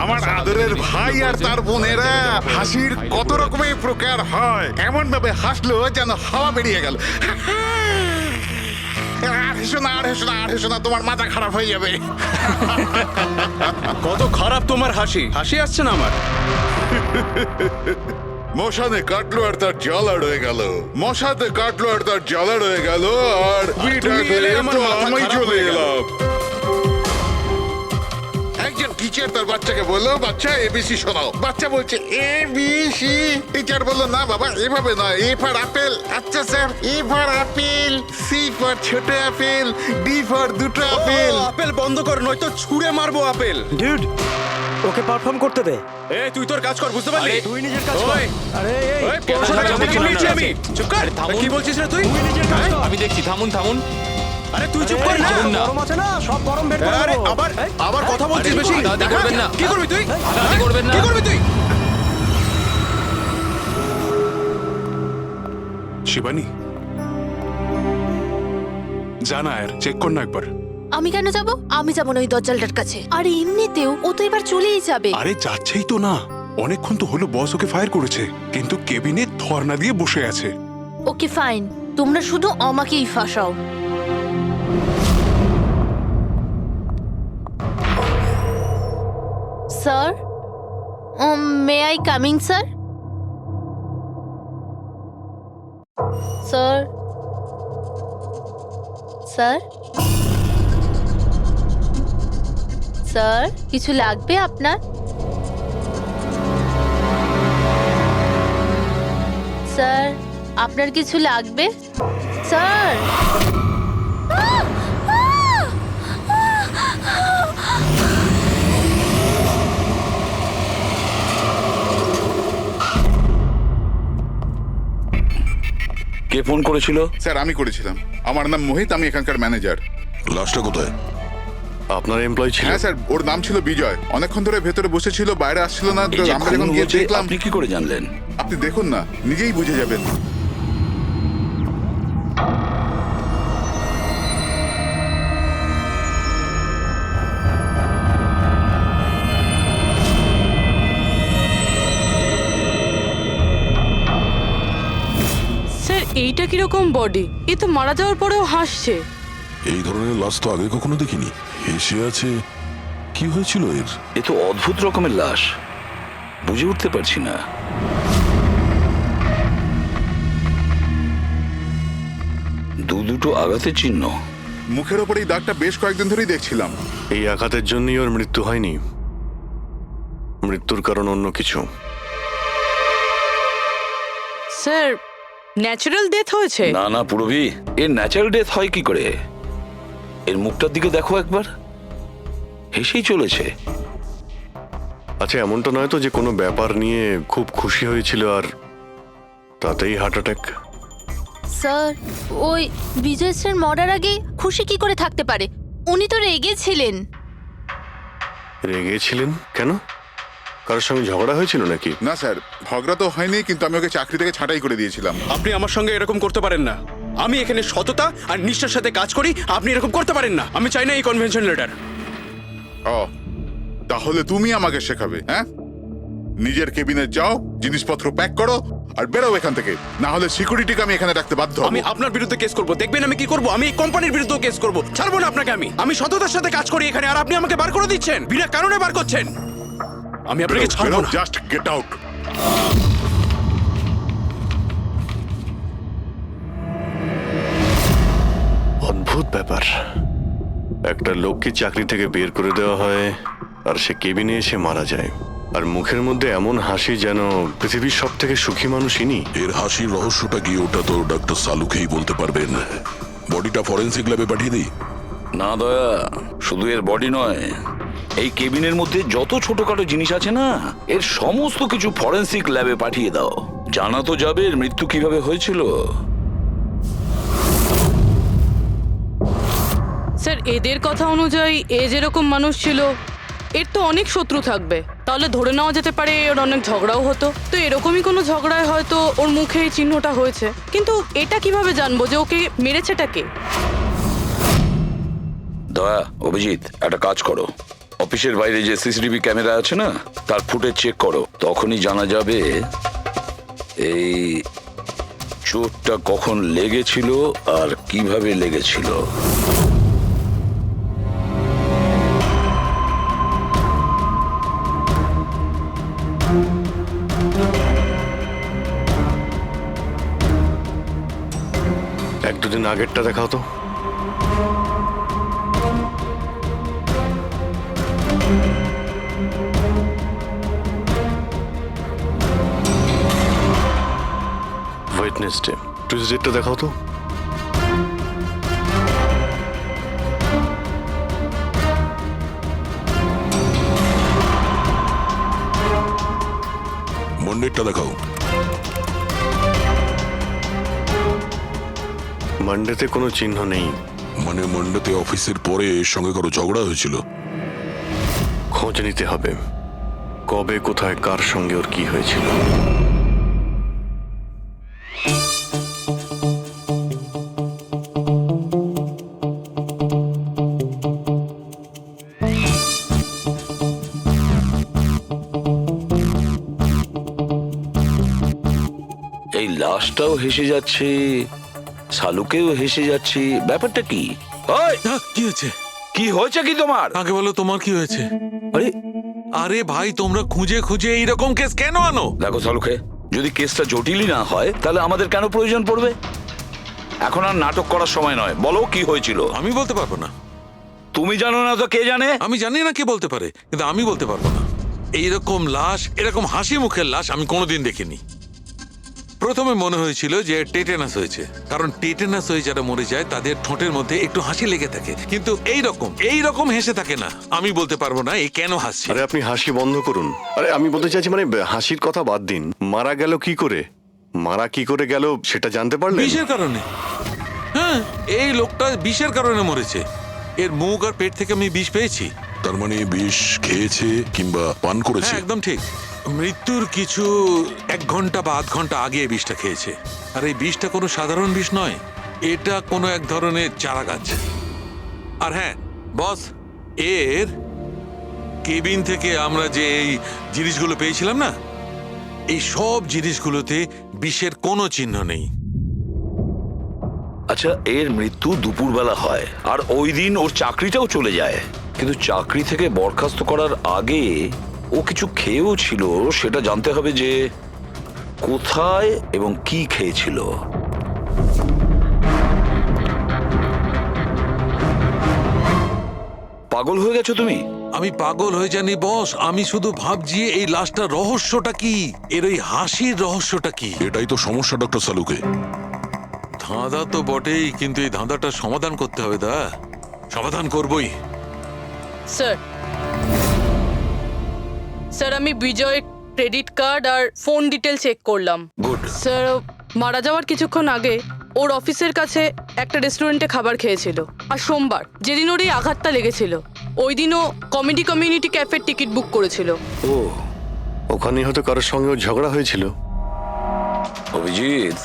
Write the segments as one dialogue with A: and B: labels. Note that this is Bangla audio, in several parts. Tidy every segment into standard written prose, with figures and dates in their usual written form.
A: আমার আদরের ভাই আর তার বোনেরা হাসির কত রকমের প্রকার হয়, এমন ভাবে হাসলো যেন হাওয়া বেরিয়ে গেল। আর হেসো না, আর হেসো না, আর হেসো না, তোমার মাথা খারাপ হয়ে যাবে।
B: কত খারাপ তোমার হাসি, হাসি আসছে না আমার।
A: মশানে কাটলো আর তার জ্বালা রয়ে গেল, মশাতে কাটলো আর তার জ্বালা রয়ে গেল, আর আমি চলে এলাম। একজন টিচার তার বাচ্চাকে বললো, বাচ্চা এবিসি শোনাও। বাচ্চা বলছে এবিসি। টিচার বললো, না বাবা এভাবে নয়, এ ফর আপেল। আচ্ছা sir, A for apple, C for ছোট আপেল, ডি ফর দুটো আপেল।
B: আপেল বন্ধ কর, নয়তো ছুঁড়ে মারবো আপেল।
C: ডিউড, ওকে পারফর্ম করতে দে।
B: এই তুই তোর কাজ কর, বুঝতে পারলি?
C: তুই নিজের কাজ কর।
B: ওই,
C: আরে এই,
B: ওই, পড়াশোনা কাজ থেকে নিয়েছি আমি। চুপ কর। কি বলছিস রে তুই?
C: তুই নিজের কাজ কর।
D: আমি দেখছি, থামুন থামুন।
B: আরে তুই চুপ কর না।
C: গরম আছে না, সব গরম বের করে
B: আরে
C: দেবো।
B: আবার কথা বলছিস বেশি।
D: দাদা করবেন না।
B: কি করবি তুই?
D: দাদা করবেন না।
B: কি করবি তুই?
E: শিবানী, জানা আর চেক কর না একবার।
F: আমি কেন যাব? আমি যাব না ওই দজ্জালটার কাছে। আর এমনিতেও ও তো এবার চলেই যাবে।
E: আরে যাচ্ছেই তো না, অনেকক্ষণ তো হলো বস ওকে ফায়ার করেছে, কিন্তু কেবিনে ধর্ণা দিয়ে বসে আছে।
F: ওকে ফাইন, তোমরা শুধু আমাকেই ফাঁসাও। Sir, may I coming sir? Sir, sir, sir, কিছু লাগবে আপনার? স্যার, আপনার কিছু লাগবে? স্যার,
G: কে ফোন করেছিল?
A: স্যার আমি করেছিলাম, আমার নাম মোহিত, আমি এখানকার ম্যানেজার।
G: লাশটা কোথায়?
H: আপনার এমপ্লয়ি ছিল?
A: হ্যাঁ স্যার, ওর নাম ছিল বিজয়। অনেকক্ষণ ধরে ভেতরে বসেছিল, বাইরে আসছিল না। তো
G: এই যে
A: আমরা
G: খুন
A: যখন গিয়ে
G: হয়েছে,
A: দেখলাম।
G: আপনি কি করে জানলেন?
A: আপনি দেখুন না, নিজেই বুঝে যাবেন।
I: স্যার, এইটা কিরকম বডি? এ তো মারা যাওয়ার পরেও হাসছে।
H: এই ধরনের লাশ তো আগে কখনো দেখিনি। হেসে আছে, কি হয়েছিল এর?
G: এ তো অদ্ভুত রকমের লাশ, বুঝে উঠতে পারছি না। দুটো আঘাতের চিহ্ন।
A: মুখের ওপর এই দাগটা বেশ কয়েকদিন ধরেই দেখছিলাম।
H: এই আঘাতের জন্যই ওর মৃত্যু হয়নি, মৃত্যুর কারণ অন্য কিছু।
I: স্যার, ন্যাচারাল ডেথ হয়েছে?
G: না না পুরবি, এর ন্যাচারাল ডেথ হয় কি করে? এর মুখটার দিকে দেখো একবার, হেসেই চলেছে।
H: আচ্ছা, এমনটা নয় তো যে কোনো ব্যাপার নিয়ে খুব খুশি হয়েছিল আর তাতেই হার্ট অ্যাটাক?
F: স্যার, ওই বিজয় স্যার মরার আগে খুশি কি করে থাকতে পারে? উনি তো রেগেছিলেন।
H: রেগেছিলেন কেন? কারোর সঙ্গে ঝগড়া হয়েছিল নাকি?
A: না স্যার, ঝগড়া তো হয়নি, কিন্তু আমি ওকে চাকরি থেকে ছাঁটাই করে দিয়েছিলাম।
B: আপনি আমার সঙ্গে এরকম করতে পারেন না। আমি এখানে সততা আর নিষ্ঠার সাথে কাজ করি, আপনি এরকম করতে পারেন না। আমি চাই না এই কনভেনশন লেটার।
A: ও, তাহলে তুমি আমাকে শেখাবে? হ্যাঁ, নিজের কেবিনে যাও, জিনিসপত্র প্যাক করো আর বেরো এখান থেকে, না হলে সিকিউরিটিকে আমি এখানে রাখতে বাধ্য হব।
B: আমি আপনার বিরুদ্ধে কেস করব, দেখবেন আমি কি করব। আমি এই কোম্পানির বিরুদ্ধে কেস করব, ছাড়বো না আপনাকে। আমি সততার সাথে কাজ করি এখানে, আর আপনি আমাকে বার করে দিচ্ছেন, বিনা কারণে বার করছেন। আমি আপনাকে ছাড়বো না।
A: Just get out.
H: অদ্ভুত ব্যাপার, একটা লোককে চাকরি থেকে বের করে দেওয়া হয় আর সে কেবিনে এসে মারা যায়, আর মুখের মধ্যে এমন হাসি যেন পৃথিবীর সব থেকে সুখী মানুষ ইনি।
J: এর হাসির রহস্যটা কি, ওটা তো ডক্টর সালুকেই বলতে পারবেন। বডিটা ফরেন্সিক ল্যাবে পাঠিয়ে দিই?
G: না দয়া, শুধু এর বডি নয়, এই কেবিনের মধ্যে যত ছোটখাটো জিনিস আছে না, এর সমস্ত কিছু ফরেন্সিক ল্যাবে পাঠিয়ে দাও। জানা তো যাবে এর মৃত্যু কিভাবে হয়েছিল।
I: স্যার, এদের কথা অনুযায়ী এ যেরকম মানুষ ছিল, এর তো অনেক শত্রু থাকবে। তাহলে ধরে নেওয়া যেতে পারে ওর অনেক ঝগড়াও হতো। তো এরকমই কোনো ঝগড়ায় হয়তো ওর মুখে এই চিহ্নটা হয়েছে। কিন্তু এটা কিভাবে জানবো যে ওকে মেরেছেটা কে?
G: দয়া, অভিজিৎ, একটা কাজ করো, অফিসের বাইরে যে সিসিটিভি ক্যামেরা আছে না, তার ফুটেজ চেক করো। তখনই জানা যাবে এই চোটটা কখন লেগেছিল আর কিভাবে লেগেছিল।
H: এক দুদিন আগেরটা দেখাও তো। ওয়েডনেসডে, টিউসডেটা দেখাও তো।
J: মন্ডেরটা দেখাও।
H: মানডেতে কোনো চিহ্ন নেই।
J: মানে মন্ডেতে অফিসের পরে এর সঙ্গে কারো ঝগড়া হয়েছিল?
H: খোঁজ নিতে হবে, কবে কোথায় কার সঙ্গে ওর কি হয়েছিল।
G: এই লাশটাও হেসে যাচ্ছে, শালুকেও হেসে যাচ্ছে, ব্যাপারটা কি? ওই,
E: কি হয়েছে?
G: কি হয়েছে কি তোমার?
E: আগে বলো তোমার কি হয়েছে?
G: আরে
E: আরে ভাই, তোমরা খুঁজে খুঁজে এইরকম কেস কেন আনো?
G: দেখো শালুকে, যদি কেসটা জটিলই না হয় তাহলে আমাদের কেন প্রয়োজন পড়বে? এখন আর নাটক করার সময় নয়, বলো কি হয়েছিল।
E: আমি বলতে পারবো না।
G: তুমি জানো না তো কে জানে?
E: আমি জানি না কে বলতে পারে, কিন্তু আমি বলতে পারবো না। এইরকম লাশ, এরকম হাসি মুখের লাশ আমি কোনোদিন দেখিনি। প্রথমে মনে হয়েছিল যে টেটেনাস হয়েছে, কারণ টেটেনাস হয়ে যারা মরে যায় তাদের ঠোঁটের মধ্যে একটু হাসি লেগে থাকে, কিন্তু এইরকম হেসে থাকে না। আমি বলতে পারবো না এই কেন হাসছে।
H: আরে আপনি হাসি বন্ধ করুন। আরে আমি বলতে চাইছি, মানে হাসির কথা বাদ দিন, মারা গেল কি করে, মারা কি করে গেল সেটা জানতে পারলেন?
E: বিষের কারণে। হ্যাঁ, এই লোকটা বিষের কারণে মরেছে। এর মুখ আর পেট থেকে আমি বিষ পেয়েছি।
J: তার মানে বিষ খেয়েছে কিংবা পান করেছে?
E: হ্যাঁ, একদম ঠিক। মৃত্যুর কিছু 1 ঘন্টা বা আধ ঘন্টা আগে এই বিষটা খেয়েছে। আর এই বিষটা কোনো সাধারণ বিষ নয়, এটা কোনো এক ধরনের চারা গাছ। আর হ্যাঁ বস, এর কেবিন থেকে আমরা যে এই জিনিসগুলো পেয়েছিলাম না, এই সব জিনিসগুলোতে বিষের কোনো চিহ্ন নেই।
G: আচ্ছা, এর মৃত্যু দুপুরবেলা হয় আর ওই দিন ওর চাকরিটাও চলে যায়, কিন্তু চাকরি থেকে বরখাস্ত করার আগে ও কিছু খেয়েও ছিল। সেটা জানতে হবে যে কোথায় এবং কি খেয়েছিল। পাগল হয়ে গেছো তুমি?
E: আমি পাগল হয়ে জানি বস, আমি শুধু ভাবছি এই লাশটার রহস্যটা কি, এর ওই হাসির রহস্যটা কি।
J: এটাই তো সমস্যা ডক্টর সালুকে।
E: ধাঁধা তো বটেই, কিন্তু এই ধাঁধাটার সমাধান করতে হবে। সমাধান করবই।
I: স্যার, স্যার আমি বিজয়ের ক্রেডিট কার্ড আর ফোন ডিটেল চেক করলাম।
G: গুড।
I: স্যার, মারা যাওয়ার কিছুক্ষণ আগে ওর অফিসের কাছে একটা রেস্টুরেন্টে খাবার খেয়েছিল। আর সোমবার, যেদিন ওর এই আঘাতটা লেগেছিল, ওই দিনও কমেডি কমিউনিটি ক্যাফের টিকিট বুক করেছিল।
G: ও,
H: ওখানে হয়তো কারোর সঙ্গে ওর ঝগড়া হয়েছিল।
G: অভিজিৎ,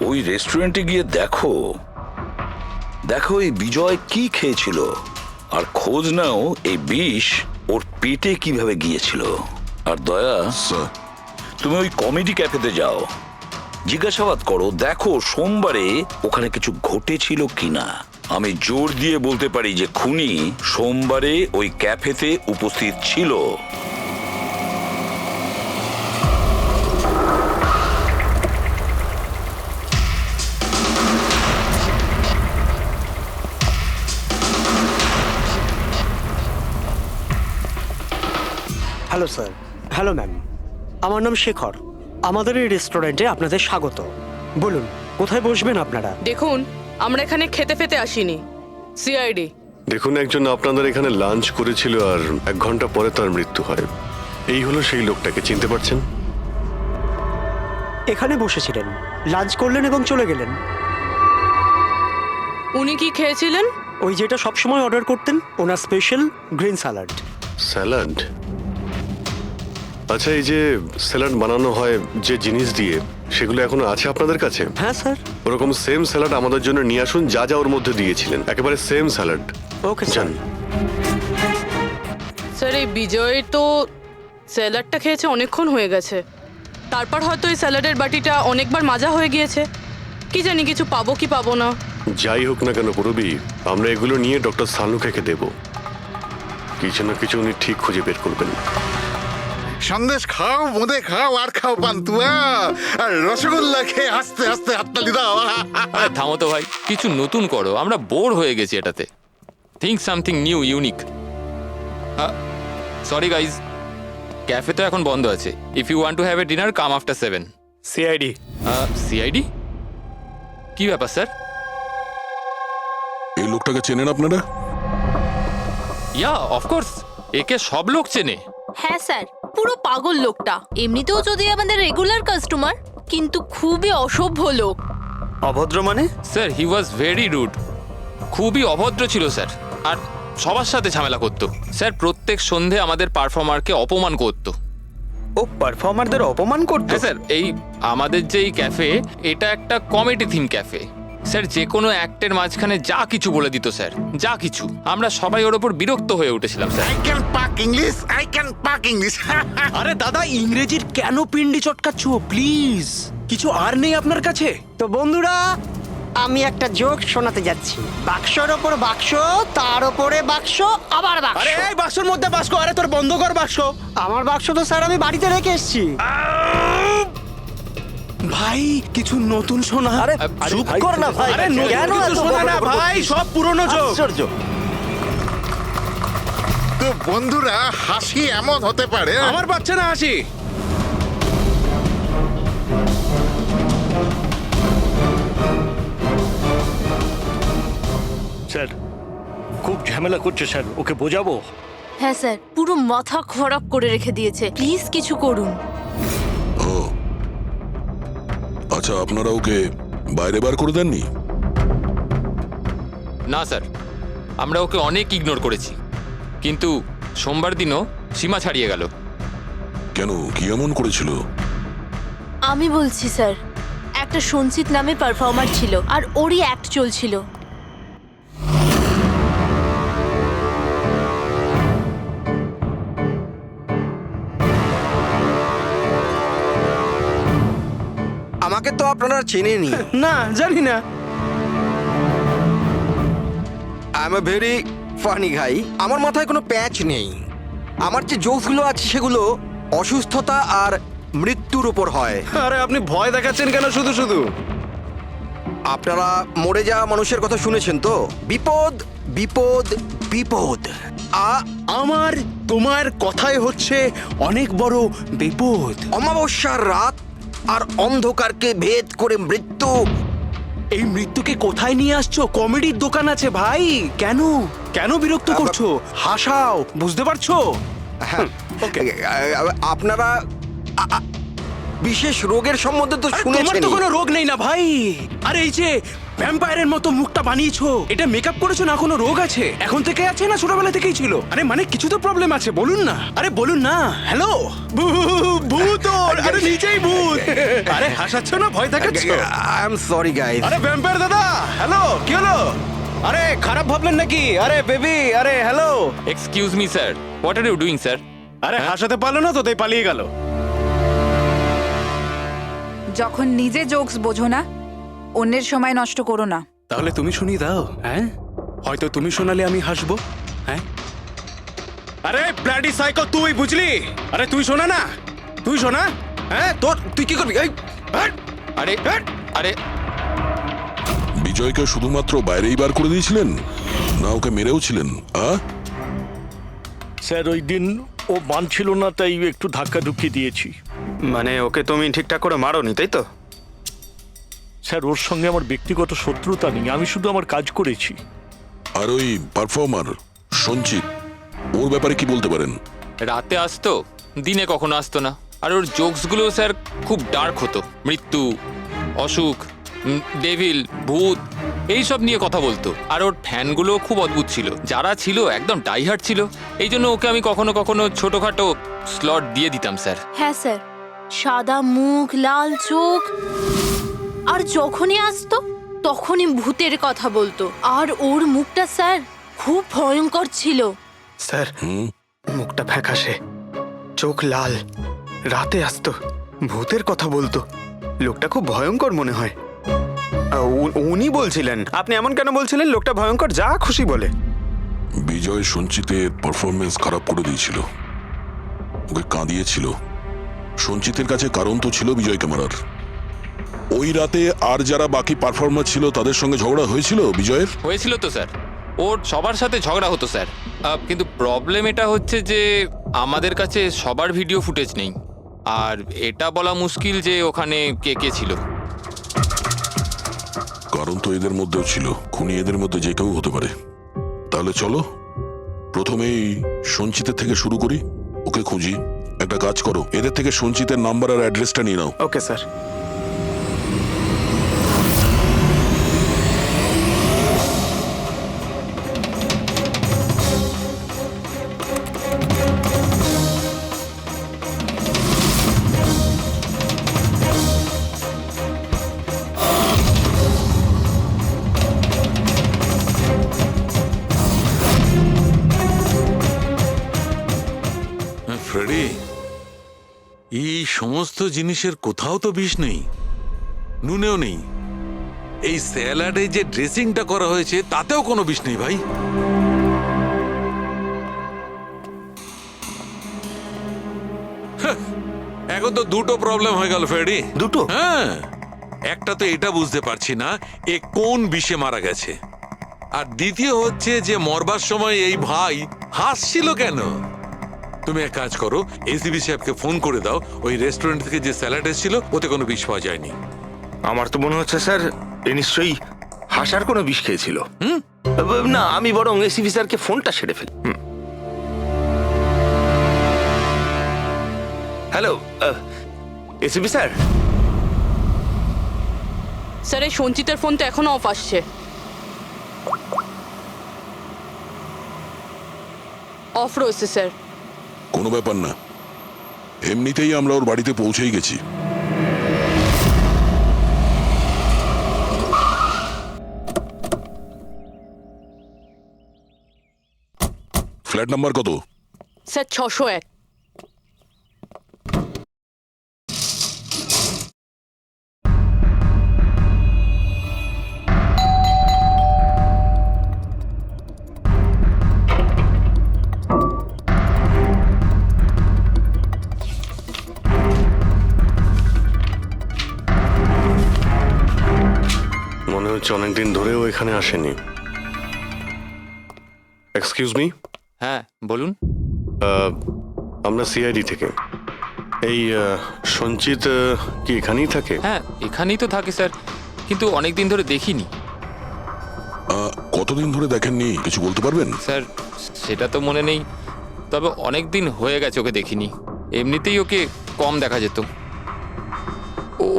G: ওই রেস্টুরেন্টে গিয়ে দেখো এই বিজয় কি খেয়েছিল, আর খোঁজ নাও এই বিষ ওর পেটে কিভাবে গিয়েছিল। আর দয়া,
J: স্যার,
G: তুমি ওই কমেডি ক্যাফেতে যাও, জিজ্ঞাসাবাদ করো, দেখো সোমবারে ওখানে কিছু ঘটেছিল কিনা। আমি জোর দিয়ে বলতে পারি যে খুনি সোমবারে ওই ক্যাফেতে উপস্থিত ছিল।
C: Hello sir. হ্যালো ম্যাম, আমার নাম শেখর। আমাদের এই রেস্টুরেন্টে আপনাদের স্বাগত। বলুন কোথায় বসবেন আপনারা?
I: দেখুন, আমরা এখানে খেতে ফেতে আসিনি, সিআইডি।
H: দেখুন, একজন আপনাদের এখানে লাঞ্চ করেছিল আর 1 ঘন্টা পরে তার মৃত্যু হয়। এই হলো সেই লোকটাকে, চিনতে পারছেন?
C: এখানে বসেছিলেন, লাঞ্চ করলেন এবং চলে গেলেন।
I: উনি কি খেয়েছিলেন?
C: ওই যেটা সবসময় অর্ডার করতেন, ওনার স্পেশাল গ্রিন স্যালাড।
H: স্যালাড? আচ্ছা, এই যে স্যালাড বানানো হয় যে জিনিস দিয়ে, সেগুলো এখনো আছে আপনাদের কাছে?
C: হ্যাঁ স্যার।
H: ওরকম সেম স্যালাড আমাদের জন্য নিয়ে আসুন, যা যা ওর মধ্যে দিয়েছিলেন, একেবারে সেম স্যালাড।
C: ওকে
H: জান।
C: স্যার।
I: স্যার এই বিজয় তো স্যালাডটা খেয়েছে অনেকক্ষণ হয়ে গেছে, তারপর হয়তো এই স্যালাডের বাটিটা অনেকবার মাজা হয়ে গিয়েছে। কি জানি কিছু পাবো কি পাবো না।
H: যাই হোক না কেন পুরবি, আমরা এগুলো নিয়ে ডক্টর সালুখাকে দেব। কিছু না কিছু উনি ঠিক খুঁজে বের করবেন।
A: সন্দেশ খাও, বোঁদে খাও, আর খাও পান্তুয়া, আর রসগোল্লা খেয়ে হাসতে হাসতে হাততালি দাও।
D: আরে থামো তো ভাই, কিছু নতুন করো, আমরা বোর হয়ে গেছি এটাতে। Think something new, unique. Sorry guys, cafe তো এখন বন্ধ আছে। If you want to have a dinner, come after 7।
C: CID.
D: CID? কি ব্যাপার স্যার?
J: এই লোকটাকে চেনেন আপনারা?
D: ইয়া অফকোর্স, একে সব লোক চেনে।
F: হ্যাঁ স্যার, পুরো পাগল লোকটা। এমনিতেও যদি আমাদের রেগুলার কাস্টমার, কিন্তু খুবই অসভ্য লোক।
C: অভদ্র মানে?
D: Sir he was very rude, খুবই অভদ্র ছিল স্যার, আর সবার সাথে ঝামেলা করতো। স্যার প্রত্যেক সন্ধে আমাদের পারফর্মারকে অপমান করতো।
C: ও পারফর্মারদের অপমান করতো?
D: হ্যাঁ স্যার, এই আমাদের যে এই ক্যাফে, এটা একটা কমেডি থিম ক্যাফে। স্যার যে কোনো অ্যাক্টের মাঝখানে যা কিছু বলে দিত স্যার, যা কিছু। আমরা সবাই ওর ওপর বিরক্ত হয়ে উঠেছিলাম স্যার।
A: আই ক্যান পাক ইংলিশ, আই ক্যান পাক ইংলিশ।
B: আরে দাদা, ইংরেজির কেন পিন্ডি চটকাচ্ছ? প্লিজ, কিছু আর নেই আপনার কাছে?
C: তো বন্ধুরা, আমি একটা জোক শোনাতে যাচ্ছি। বাক্সর ওপর বাক্স, তার ওপরে বাক্স, আবার বাক্স।
B: আরে এই বাক্সের মধ্যে বাক্স, আরে তোর বন্ধ কর বাক্স।
C: আমার বাক্স তো স্যার আমি বাড়িতে রেখে এসেছি।
B: ভাই কিছু নতুন শোনা।
C: আরে চুপ কর না ভাই।
B: আরে নতুন
C: কেন
B: কিছু
C: এত
B: শোনা না
C: বকবক
B: ভাই,
C: করছিস?
B: সব পুরনো জোক।
C: আশ্চর্য।
A: তো বন্ধুরা, হাসি এমন হতে পারে।
B: আমার পাচ্ছে না হাসি।
K: স্যার খুব ঝামেলা করছে স্যার, ওকে বোঝাবো?
F: হ্যাঁ স্যার, পুরো মাথা খারাপ করে রেখে দিয়েছে। প্লিজ কিছু করুন।
J: ও আচ্ছা, আপনারা ওকে বাইরে বার করে দেননি?
D: না স্যার, আমরা ওকে অনেক ইগনোর করেছি, কিন্তু সোমবার দিনও সীমা ছাড়িয়ে গেল।
J: কেন, কি এমন করেছিল?
F: আমি বলছি স্যার, একটা সঞ্চিত নামে পারফর্মার ছিল, আর ওরই অ্যাক্ট চলছিল।
C: আমাকে তো আপনারা চেনেনি।
B: না, জানি না।
C: I am a very funny guy. আমার মাথায় কোনো প্যাচ নেই। আমার যে জোকসগুলো আছে সেগুলো অসুস্থতা আর মৃত্যুর উপর হয়।
B: আরে আপনি ভয় দেখাচ্ছেন কেন শুধু শুধু?
C: আপনারা মরে যাওয়া মানুষের কথা শুনেছেন তো? বিপদ বিপদ বিপদ।
B: আমার তোমার কথাই হচ্ছে অনেক বড় বিপদ।
C: অমাবস্যার রাত আর অন্ধকারকে ভেদ করে মৃত্যু।
B: এই মৃত্যুকে কোথায় নিয়ে আসছো? কমেডির দোকান আছে ভাই। কেন কেন বিরক্ত করছো? হাসাও, বুঝতে পারছো?
C: ওকে, আপনারা বিশেষ রোগের সম্বন্ধে তো
B: তোমার
C: শুনেছেন।
B: তো কোনো রোগ নেই না ভাই। আরে এই যে ভ্যাম্পায়ারের মতো মুখটা বানিয়েছো, এটা মেকআপ করেছো না? কোনো রোগ আছে? এখন থেকে আছে না ছোটবেলা থেকেই ছিল? আরে মানে কিছু তো প্রবলেম আছে, বলুন না। আরে বলুন না। হ্যালো, ভূত! আরে নিচেই ভূত। আরে হাসাচ্ছ না, ভয় দেখাচ্ছ?
C: I am sorry guys.
B: আরে ভ্যাম্পায়ার দাদা, হ্যালো, কি হলো? আরে খারাপ ভাবলেন নাকি? আরে বেবি, আরে hello.
D: Excuse me sir, what are you doing sir?
B: আরে হাসাতে পারলো না তো, তাই পালিয়ে গেল।
L: যখন নিজে জোকস বোঝো না, অন্যের সময় নষ্ট করো না।
B: তাহলে তুমি শুনিয়ে দাও। হ্যাঁ, হয়তো তুমি শোনালে আমি হাসবো। হ্যাঁ, আরে ব্লাডি সাইকো, তুই বুঝলি? আরে তুই শোনা না, তুই শোনা। হ্যাঁ, তুই কি করবি?
D: আরে আরে
J: বিজয়কে শুধুমাত্র বাইরেই বার করে দিয়েছিলেন, না ওকে মেরেও ছিলেন?
K: স্যার ওই দিন ও মানছিল না, তাই একটু ধাক্কা ধুক্কি দিয়েছি।
C: মানে ওকে তুমি ঠিকঠাক করে মারোনি, তাই তো?
K: স্যার ওর সঙ্গে আমার ব্যক্তিগত শত্রুতা নেই, আমি শুধু আমার কাজ করেছি।
J: আর ওই পারফর্মার সঞ্চিত, ওর ব্যাপারে কি বলতে পারেন?
D: রাতে আসতো, দিনে কখনো আসতো না। আর ওর জোকসগুলো স্যার খুব ডার্ক হতো। মৃত্যু, অসুখ, ডেভিল, ভূত, এইসব নিয়ে কথা বলতো। আর ওর ফ্যানগুলো খুব অদ্ভুত ছিল, যারা ছিল একদম ডাইহার্ট ছিল। এই জন্য ওকে আমি কখনো কখনো ছোটখাটো স্লট দিয়ে দিতাম স্যার।
F: হ্যাঁ স্যার, সাদা মুখ, লাল চোখ, আর যখনই আসতো তখনই ভূতের কথা বলতো। আর ওর মুখটা স্যার খুব ভয়ঙ্কর ছিল।
B: স্যার মুখটা ফ্যাকাশে, চোখ লাল, রাতে আসতো, ভূতের কথা বলতো। লোকটা খুব ভয়ঙ্কর মনে হয়। উনি বলছিলেন, আপনি এমন কেন বলছিলেন লোকটা ভয়ঙ্কর? যা খুশি বলে।
J: বিজয় সঞ্চিতের পারফরমেন্স খারাপ করে দিয়েছিল, ওকে কাঁদিয়েছিল। সঞ্চিতের কাছে কারণ তো ছিল বিজয়কে মারার। ওই রাতে আর যারা বাকি পারফর্মার ছিল তাদের সঙ্গে ঝগড়া হয়েছিল বিজয়ের।
D: হয়েছিল তো স্যার, ওর সবার সাথে ঝগড়া হতো স্যার। কিন্তু প্রবলেম এটা হচ্ছে যে আমাদের কাছে সবার ভিডিও ফুটেজ নেই, আর এটা বলা মুশকিল যে ওখানে কে কে ছিল।
J: কারণ তো এদের মধ্যেও ছিল, খুনি এদের মধ্যে যে কেউ হতে পারে। তাহলে চলো প্রথমেই সঞ্চিতের থেকে শুরু করি, ওকে খুঁজি। একটা কাজ করো, এদের থেকে সঞ্চিতের নাম্বার আর অ্যাড্রেসটা নিয়ে নাও।
B: Okay sir.
E: ফ্রেডি, এই সমস্ত জিনিসের কোথাও তো বিষ নেই, নুনেও নেই। এই স্যালাডে যে ড্রেসিংটা করা হয়েছে তাতেও কোনো বিষ নেই ভাই। এখন তো দুটো প্রবলেম হয়ে গেল ফ্রেডি।
B: দুটো?
E: হ্যাঁ, একটা তো এটা বুঝতে পারছি না এ কোন বিষে মারা গেছে, আর দ্বিতীয় হচ্ছে যে মরবার সময় এই ভাই হাসছিল কেন। তুমি এক কাজ করো, এসিবি সাহেবকে ফোন করে দাও, ওই রেস্টুরেন্ট থেকে যে স্যালাড এসেছিল ওতে কোনো বিষ পাওয়া যায়নি।
M: আমার তো মনে হচ্ছে স্যার এ নিশ্চয়ই হাসার কোনো বিষ খেয়েছিল। না, আমি বরং এসিবি স্যারকে ফোনটা সেরে ফেলি। Hello ACB sir.
I: স্যার এই সঞ্চিতের ফোন তো এখনো অফ আসছে। অফ রয়েছে স্যার।
J: কোনো ব্যাপার না, এমনিতেই আমরা ওর বাড়িতে পৌঁছেই গেছি। ফ্ল্যাট নাম্বার কত?
I: স্যার 601।
H: মনে হচ্ছে অনেকদিন ধরেও এখানে আসেনি। Excuse me.
D: হ্যাঁ বলুন।
H: আমরা সিআইডি থেকে। এই সঞ্চিত কি এখানেই থাকে?
D: হ্যাঁ এখানেই তো থাকে স্যার, কিন্তু অনেক দিন ধরে দেখিনি।
J: কতদিন ধরে দেখেননি কিছু বলতে পারবেন?
D: স্যার সেটা তো মনে নেই, তবে অনেক দিন হয়ে গেছে ওকে দেখিনি। এমনিতেই ওকে কম দেখা যেত।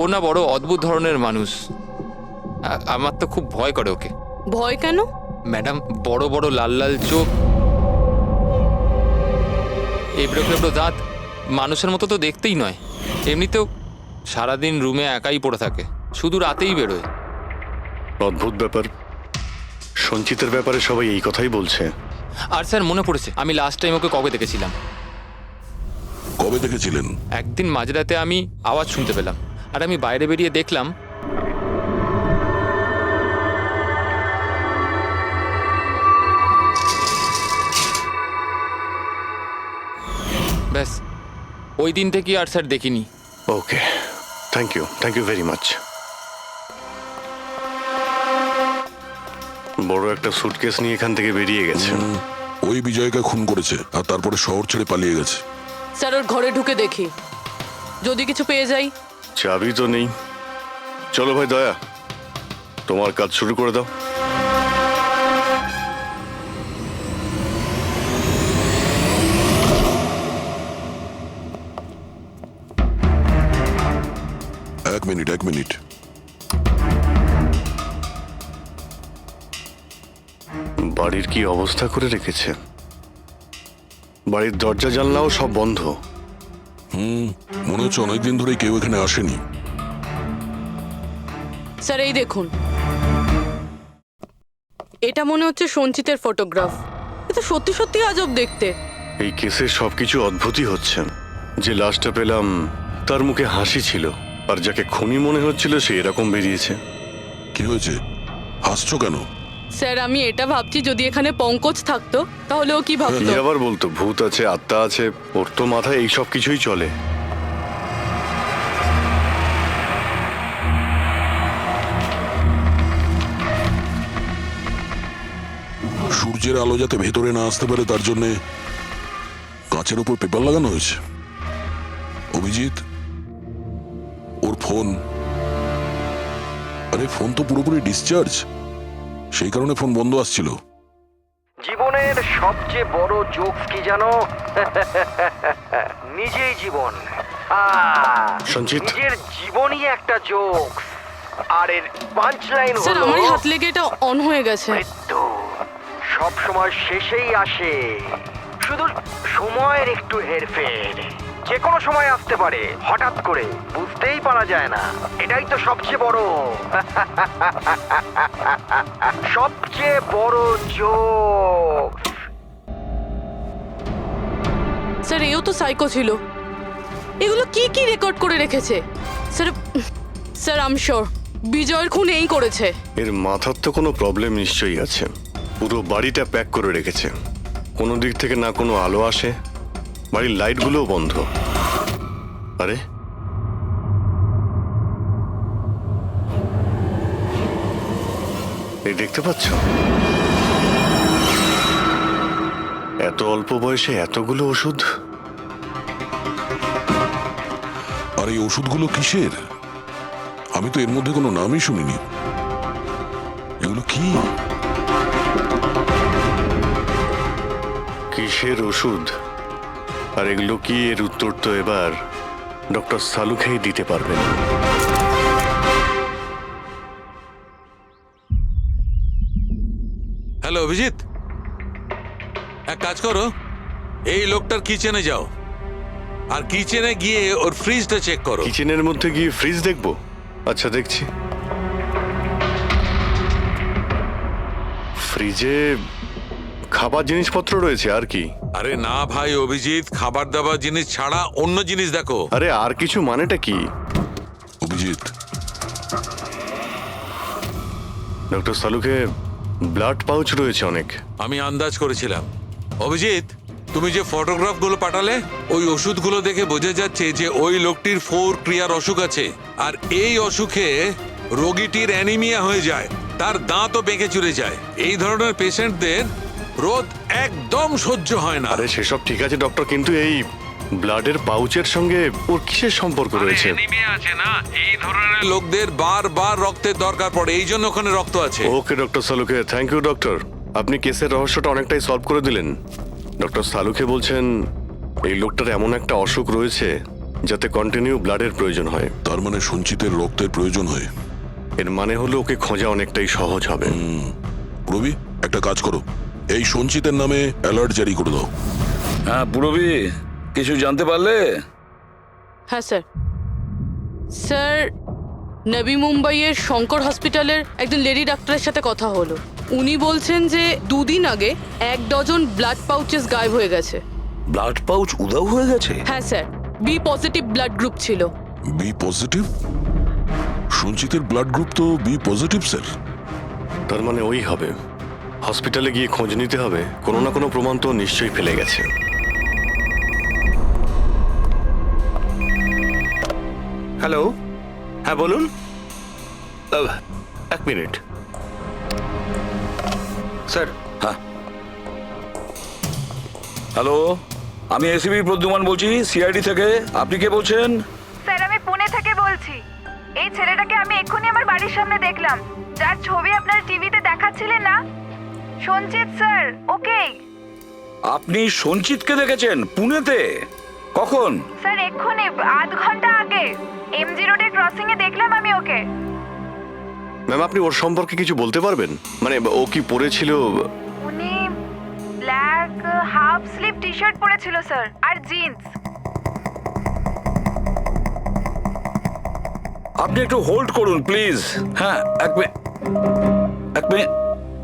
D: ও না বড় অদ্ভুত ধরনের মানুষ, আমার তো খুব ভয় করে ওকে।
I: ভয় কেন?
D: ম্যাডাম, বড় বড় লাল লাল চোখ, এবড়ো খেবড়ো দাঁত, মানুষের মতো তো দেখতেই নয়। এমনিতেও সারাদিন রুমে একাই পড়ে থাকে, শুধু রাতেই বেরোয়।
H: অদ্ভুত ব্যাপার। সঞ্চিতের ব্যাপারে সবাই এই কথাই বলছে।
D: আর স্যার মনে পড়েছে, আমি লাস্ট টাইম ওকে কবে দেখেছিলাম।
J: কবে দেখেছিলেন?
D: একদিন মাঝরাতে আমি আওয়াজ শুনতে পেলাম, আর আমি বাইরে বেরিয়ে দেখলাম ব্যাস। ওই দিন থেকে আর স্যার দেখিনি।
H: ওকে, থ্যাংক ইউ ভেরি মাচ। বড় একটা সুটকেস নিয়ে এখান থেকে বেরিয়ে গেছে।
J: ওই বিজয়কে খুন করেছে আর তারপরে শহর ছেড়ে পালিয়ে গেছে।
I: স্যার ওর ঘরে ঢুকে দেখি, যদি কিছু পেয়ে যাই।
H: চাবি তো নেই। চলো ভাই দয়া, তোমার কাজ শুরু করে দাও।
J: এক মিনিট।
H: বাড়ির কি অবস্থা করে রেখেছে। বাড়ির দরজা জানলাও সব বন্ধ।
J: মনে হচ্ছে অনেকদিন ধরে কেউ এখানে আসেনি।
I: স্যার এই দেখুন, এটা মনে হচ্ছে সঞ্চিতের ফটোগ্রাফ। এটা সত্যি সত্যি আজব দেখতে।
H: এই কেসে সবকিছু অদ্ভুতই হচ্ছে। যে লাশটা পেলাম তার মুখে হাসি ছিল, আর যাকে খুনি মনে হচ্ছিল সে এরকম বেরিয়েছে।
J: কি হয়েছে, হাসছো কেন?
I: স্যার আমি এটা ভাবছি যদি এখানে পঙ্কজ থাকতো তাহলে ও কি
H: কি
I: ভাবতো।
H: আবার বলতো ভূত আছে, আত্মা আছে, ওর তো মাথায় এই সব কিছুই চলে।
J: সূর্যের আলো যাতে ভেতরে না আসতে পারে তার জন্য কাঁচের উপর পেপার লাগানো হয়েছে। অভিজিৎ, ওর ফোন, আরে ফোন তো পুরোপুরি ডিসচার্জ, সেই কারণে ফোন বন্ধ আসছিল।
C: জীবনের সবচেয়ে বড় জোকস কি জানো? নিজেই জীবন।
H: সঞ্চিত,
C: নিজের জীবনই একটা জোকস, আর এর পাঞ্চ লাইন
I: স্যার
C: হলো
I: আমারই হাত লেগে এটা অন হয়ে গেছে।
C: মৃত্যু সব সময় শেষেই আসে, শুধু সময়ের একটু হেরফের। যে কোনো সময় আসতে পারে, হঠাৎ করে বুঝতেই পারা যায় না। এটাই তো সবচেয়ে বড় সবচেয়ে বড় জোক।
I: স্যার এও তো সাইকো ছিল। এগুলো কি কি রেকর্ড করে রেখেছে? Sir sir I am sure বিজয়ের খুন এই করেছে।
H: এর মাথার তো কোনো প্রবলেম নিশ্চয়ই আছে। পুরো বাড়িটা প্যাক করে রেখেছে, কোনো দিক থেকে না কোনো আলো আসে, বাড়ির লাইটগুলোও বন্ধ। আরে এই দেখতে পাচ্ছ, এত অল্প বয়সে এতগুলো ওষুধ।
J: আর এই ওষুধগুলো কিসের? আমি তো এর মধ্যে কোনো নামই শুনিনি। এগুলো কি?
H: কিসের ওষুধ আর এগুলো কি, এর উত্তর তো এবার ডক্টর সালুখেই দিতে পারবেন।
E: হ্যালো অভিজিৎ, এক কাজ করো, এই লোকটার কিচেনে যাও আর কিচেনে গিয়ে ওর ফ্রিজটা চেক করো।
H: কিচেনের মধ্যে গিয়ে ফ্রিজ দেখবো? আচ্ছা দেখছি। ফ্রিজে খাবার জিনিসপত্র রয়েছে আর কি?
E: আরে না ভাই অভিজিৎ, খাবার দাবার জিনিস ছাড়া অন্য জিনিস দেখো।
H: আরে আর কিছু মানেটা কি?
J: অভিজিৎ,
H: ডক্টর সালুকে ব্লাড পাউচ রয়েছে অনেক।
E: আমি আন্দাজ করেছিলাম। অভিজিৎ, তুমি যে ফটোগ্রাফগুলো পাঠালে ওই ওষুধগুলো দেখে বোঝা যাচ্ছে যে ওই লোকটির 4 ক্রিয়ার অসুখ আছে, আর এই অসুখে রোগীটির অ্যানিমিয়া হয়ে যায়, তার দাঁতও বেঁকে চুরে যায়। এই ধরনের পেশেন্টদের রোদ একদম সহ্য হয় না।
H: আরে সেসব ঠিক আছে ডক্টর, কিন্তু এই ব্লাডের পাউচের সঙ্গে ওর কিসের সম্পর্ক রয়েছে?
E: অ্যানিমিয়া আছে না, এই ধরনের লোকদের বারবার রক্তের দরকার পড়ে, এই জন্য ওখানে রক্ত আছে।
H: ওকে ডক্টর সালুকে, থ্যাংক ইউ ডক্টর। আপনি কেসের রহস্যটা অনেকটাই সলভ করে দিলেন। ডক্টর সালুকে বলছেন এই লোকটার এমন একটা অসুখ রয়েছে যাতে কন্টিনিউ ব্লাডের প্রয়োজন হয়।
J: তার মানে সঞ্চিতের রক্তের প্রয়োজন হয়।
H: এর মানে হলো ওকে খোঁজা অনেকটাই সহজ হবে।
J: রবি, একটা কাজ করো, এই সঞ্চিতের নামে অ্যালার্ট জারি করে দাও।
G: হ্যাঁ পুরবি, কিছু জানতে পারলে?
I: হ্যাঁ স্যার। স্যার নবী মুম্বাইয়ের শঙ্কর হসপিটালের একজন লেডি ডাক্তারের সাথে কথা হলো। উনি বলছেন যে 2 দিন আগে 1 ডজন ব্লাড পাউচেস গায়েব হয়ে গেছে।
G: ব্লাড পাউচ উধাও হয়ে গেছে?
I: হ্যাঁ sir, B positive blood group ছিল।
J: B positive? সঞ্চিতের ব্লাড গ্রুপ তো বি পজিটিভ স্যার।
H: তার মানে ওই হবে। হসপিটালে গিয়ে খোঁজ নিতে হবে, কোনো না কোনো প্রমাণ তো নিশ্চয়ই ফেলে গেছে।
M: হ্যালো, হ্যাঁ বলুন।
H: 1 মিনিট
M: স্যার।
G: হ্যাঁ হ্যালো, আমি এসিবি প্রদ্যুমান বলছি, সিআইডি থেকে। আপনি কে বলছেন?
L: স্যার আমি পুনে থেকে বলছি। এই ছেলেটাকে আমি এক্ষুনি আমার বাড়ির সামনে দেখলাম, যার ছবি আপনার টিভিতে দেখাচ্ছিলেন না, সঞ্চিত স্যার। ওকে
G: আপনি সঞ্চিতকে দেখেছেন পুনেতে? কখন?
L: স্যার এক্ষুনি 1/2 ঘন্টা আগে এমজি রোডের ক্রসিং এ দেখলাম আমি ওকে।
H: ম্যাম আপনি ওর সম্পর্কে কিছু বলতে পারবেন? মানে ও কি পরেছিল?
L: উনি black half sleeve T shirt পরেছিল স্যার, আর জিন্স।
G: আপনি একটু হোল্ড করুন প্লিজ। হ্যাঁ এক মিনিট।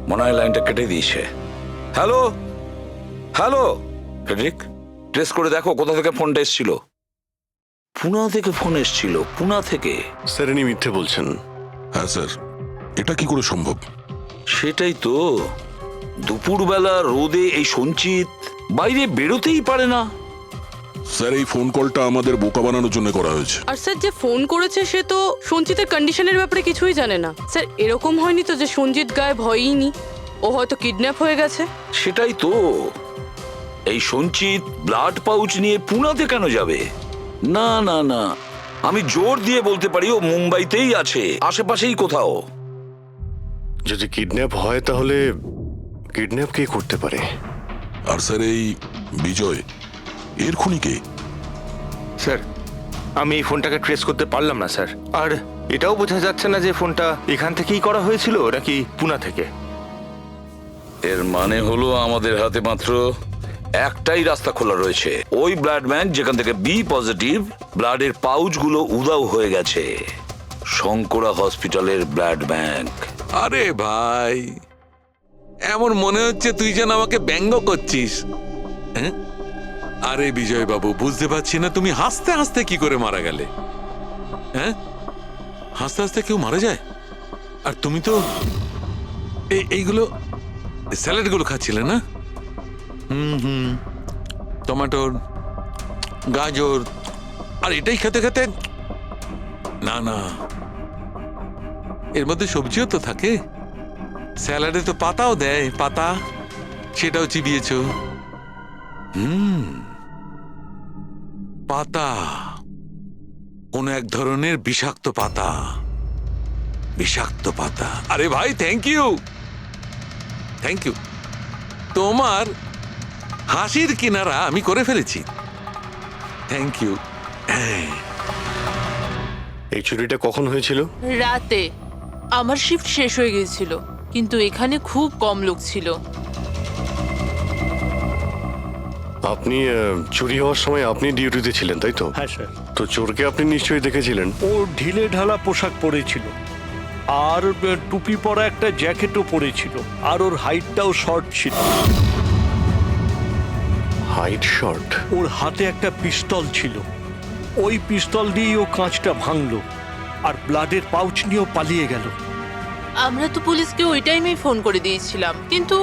G: মনে হয় লাইনটা কেটে দিয়েছে। হ্যালো হ্যালো ফ্রেডরিক, ট্রেস করে দেখো কোথা থেকে ফোনটা এসেছিল। পুনা থেকে ফোন এসেছিল, পুনা থেকে।
H: স্যার ইনি মিথ্যে বলছেন।
J: হ্যাঁ স্যার, এটা কি করে সম্ভব?
G: সেটাই তো, দুপুরবেলা রোদে এই সঞ্চিত বাইরে বেরোতেই পারে না।
J: স্যার এই ফোন কলটা আমাদের বোকা বানানোর জন্য করা হয়েছে।
I: আর স্যার যে ফোন করেছে সে তো সঞ্জিতের কন্ডিশনের ব্যাপারে কিছুই জানে না। স্যার এরকম হয়নি তো যে সঞ্জিত গায়েব হয়ইনি, ও হয়তো কিডন্যাপ হয়ে গেছে।
G: সেটাই তো, এই সঞ্চিত ব্লাড পাউচ নিয়ে পুনাতে কেন যাবে? না না না, আমি জোর দিয়ে বলতে পারি ও মুম্বাইতেই আছে, আশেপাশেই কোথাও।
H: যদি কিডন্যাপ হয় তাহলে কিডন্যাপ কে করতে পারে?
J: আর স্যার এই বিজয়, এর খুনি কে?
M: স্যার আমি এই ফোনটাকে ট্রেস করতে পারলাম না স্যার। আর এটাও বোঝা যাচ্ছে না যে ফোনটা এখান থেকেই করা হয়েছিল নাকি পুনা থেকে।
G: এর মানে হলো আমাদের হাতে মাত্র একটাই রাস্তা খোলা রয়েছে, ওই ব্লাড ব্যাংক যেখান থেকে বি পজিটিভ ব্লাডের পাউচগুলো উধাও হয়ে গেছে, শঙ্করা হসপিটালের ব্লাড ব্যাংক।
E: আরে ভাই, এমন মনে হচ্ছে তুই যেন আমাকে ব্যঙ্গ করছিস। হ্যাঁ? আরে বিজয় বাবু, বুঝতে পারছি না তুমি হাসতে হাসতে কি করে মারা গেলে। হ্যাঁ, হাসতে হাসতে কেউ মারা যায়? আর তুমি তো এইগুলো স্যালাড গুলো খাচ্ছিলে না? টমেটোর, গাজর, আর এটাই খেতে খেতে, না না, এর মধ্যে সবজিও তো থাকে। স্যালাডে তো পাতাও দেয়, পাতা, সেটাও চিবিয়েছ। পাতা, কোন এক ধরনের বিষাক্ত পাতা, বিষাক্ত পাতা। আরে ভাই, থ্যাংক ইউ, থ্যাংক ইউ। তোমার হাসির কিনারা আমি করে ফেলেছি, থ্যাংক ইউ।
H: এই চুরিটা কখন হয়েছিল?
N: রাতে। আমার শিফট শেষ হয়ে গিয়েছিল, কিন্তু এখানে খুব কম লোক ছিল।
H: আপনি চুরি হওয়ার সময় আপনি ডিউটিতে ছিলেন, তাই তো?
K: হ্যাঁ স্যার।
H: তো চোরকে আপনি নিশ্চয়ই দেখেছিলেন।
K: ও ঢিলে ঢালা পোশাক পরেছিল, আর টুপি পরা একটা জ্যাকেটও পরেছিল, আর ওর হাইটটাও শর্ট ছিল।
H: Height short?
K: ওর হাতে একটা পিস্তল ছিল, ওই পিস্তল দিয়েই ও কাঁচটা ভাঙলো, আর ব্লাডের পাউচ নিয়েও পালিয়ে গেল।
N: আমরা তো পুলিশকে ওই টাইমেই ফোন করে দিয়েছিলাম, কিন্তু